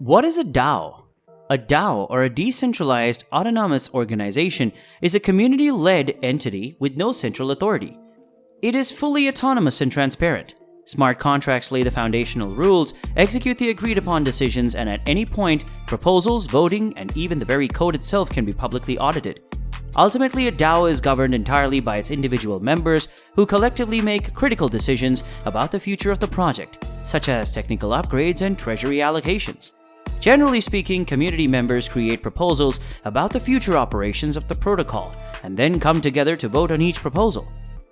What is a DAO? A DAO, or a Decentralized Autonomous Organization, is a community-led entity with no central authority. It is fully autonomous and transparent. Smart contracts lay the foundational rules, execute the agreed-upon decisions, and at any point, proposals, voting, and even the very code itself can be publicly audited. Ultimately, a DAO is governed entirely by its individual members, who collectively make critical decisions about the future of the project, such as technical upgrades and treasury allocations. Generally speaking, community members create proposals about the future operations of the protocol, and then come together to vote on each proposal.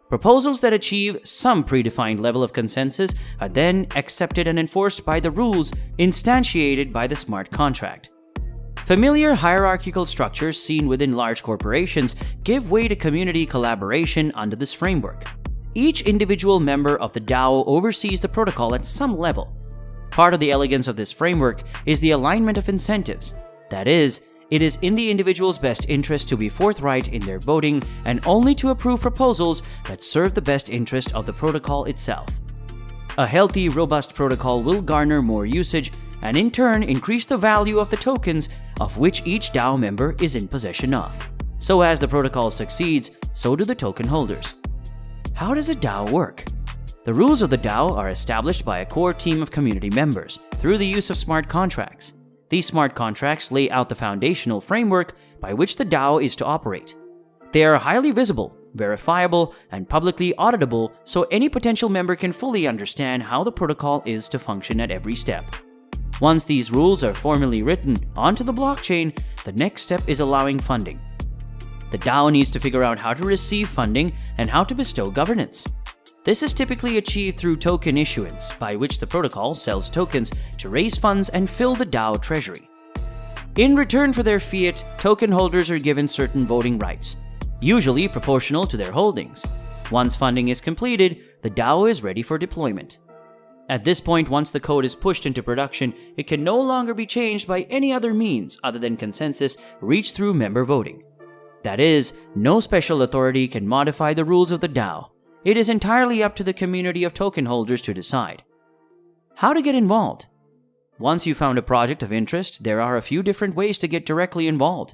Proposals that achieve some predefined level of consensus are then accepted and enforced by the rules instantiated by the smart contract. Familiar hierarchical structures seen within large corporations give way to community collaboration under this framework. Each individual member of the DAO oversees the protocol at some level. Part of the elegance of this framework is the alignment of incentives. That is, it is in the individual's best interest to be forthright in their voting and only to approve proposals that serve the best interest of the protocol itself. A healthy, robust protocol will garner more usage and in turn increase the value of the tokens of which each DAO member is in possession of. So as the protocol succeeds, so do the token holders. How does a DAO work? The rules of the DAO are established by a core team of community members through the use of smart contracts. These smart contracts lay out the foundational framework by which the DAO is to operate. They are highly visible, verifiable, and publicly auditable, so any potential member can fully understand how the protocol is to function at every step. Once these rules are formally written onto the blockchain, the next step is allowing funding. The DAO needs to figure out how to receive funding and how to bestow governance. This is typically achieved through token issuance, by which the protocol sells tokens to raise funds and fill the DAO treasury. In return for their fiat, token holders are given certain voting rights, usually proportional to their holdings. Once funding is completed, the DAO is ready for deployment. At this point, once the code is pushed into production, it can no longer be changed by any other means other than consensus reached through member voting. That is, no special authority can modify the rules of the DAO. It is entirely up to the community of token holders to decide. How to get involved? Once you found a project of interest, there are a few different ways to get directly involved.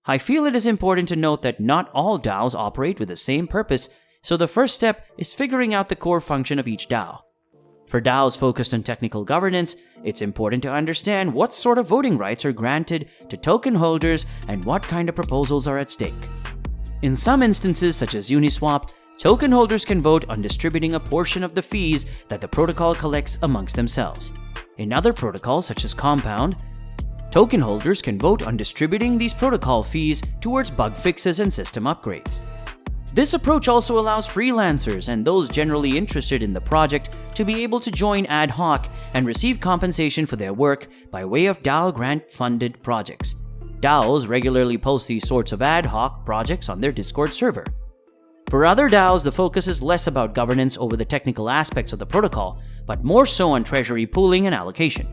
I feel it is important to note that not all DAOs operate with the same purpose, so the first step is figuring out the core function of each DAO. For DAOs focused on technical governance, it's important to understand what sort of voting rights are granted to token holders and what kind of proposals are at stake. In some instances, such as Uniswap, token holders can vote on distributing a portion of the fees that the protocol collects amongst themselves. In other protocols, such as Compound, token holders can vote on distributing these protocol fees towards bug fixes and system upgrades. This approach also allows freelancers and those generally interested in the project to be able to join ad hoc and receive compensation for their work by way of DAO grant-funded projects. DAOs regularly post these sorts of ad hoc projects on their Discord server. For other DAOs, the focus is less about governance over the technical aspects of the protocol, but more so on treasury pooling and allocation.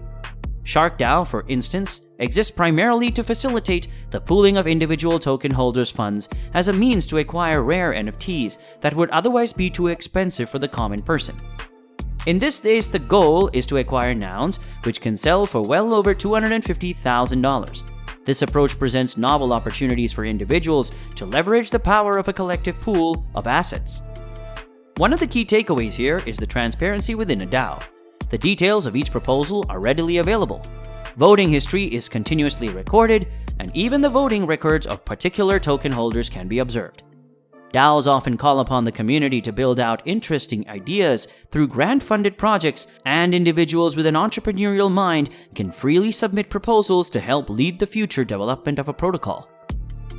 Shark DAO, for instance, exists primarily to facilitate the pooling of individual token holders' funds as a means to acquire rare NFTs that would otherwise be too expensive for the common person. In this case, the goal is to acquire nouns which can sell for well over $250,000. This approach presents novel opportunities for individuals to leverage the power of a collective pool of assets. One of the key takeaways here is the transparency within a DAO. The details of each proposal are readily available. Voting history is continuously recorded, and even the voting records of particular token holders can be observed. DAOs often call upon the community to build out interesting ideas through grant-funded projects, and individuals with an entrepreneurial mind can freely submit proposals to help lead the future development of a protocol.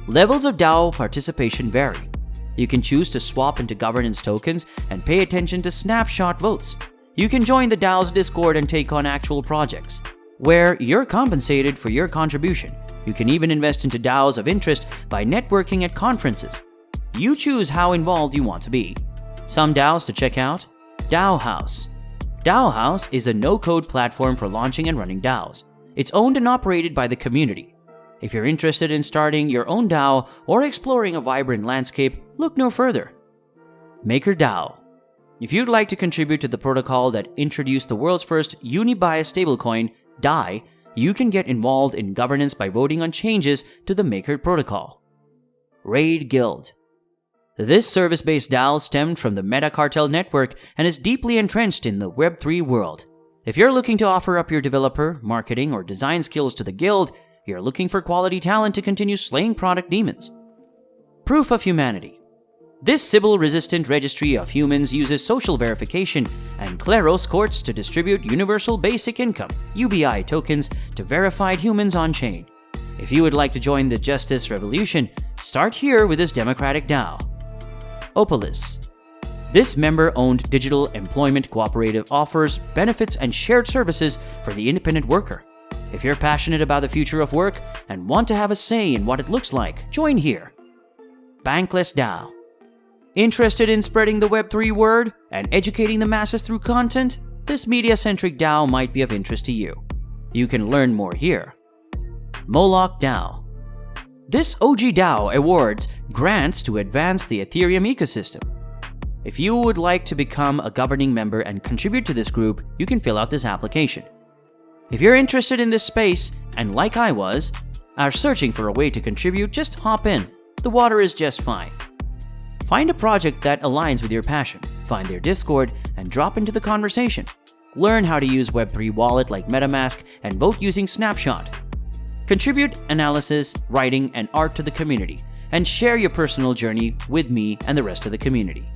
Levels of DAO participation vary. You can choose to swap into governance tokens and pay attention to snapshot votes. You can join the DAO's Discord and take on actual projects, where you're compensated for your contribution. You can even invest into DAOs of interest by networking at conferences. You choose how involved you want to be. Some DAOs to check out: DAO House. DAO House is a no-code platform for launching and running DAOs. It's owned and operated by the community. If you're interested in starting your own DAO or exploring a vibrant landscape, look no further. MakerDAO. If you'd like to contribute to the protocol that introduced the world's first uni-biased stablecoin, DAI, you can get involved in governance by voting on changes to the Maker protocol. Raid Guild. This service-based DAO stemmed from the Meta Cartel network and is deeply entrenched in the Web3 world. If you're looking to offer up your developer, marketing, or design skills to the guild, you're looking for quality talent to continue slaying product demons. Proof of Humanity. This Sybil-resistant registry of humans uses social verification and Kleros courts to distribute Universal Basic Income (UBI) tokens to verified humans on-chain. If you would like to join the Justice Revolution, start here with this democratic DAO. Opolis. This member-owned digital employment cooperative offers benefits and shared services for the independent worker. If you're passionate about the future of work and want to have a say in what it looks like, join here. Bankless DAO. Interested in spreading the Web3 word and educating the masses through content? This media-centric DAO might be of interest to you. You can learn more here. Moloch DAO. This OG DAO awards grants to advance the Ethereum ecosystem. If you would like to become a governing member and contribute to this group, you can fill out this application. If you're interested in this space, and like I was, are searching for a way to contribute, just hop in. The water is just fine. Find a project that aligns with your passion, find their Discord, and drop into the conversation. Learn how to use Web3 wallet like MetaMask and vote using Snapshot. Contribute analysis, writing, and art to the community, and share your personal journey with me and the rest of the community.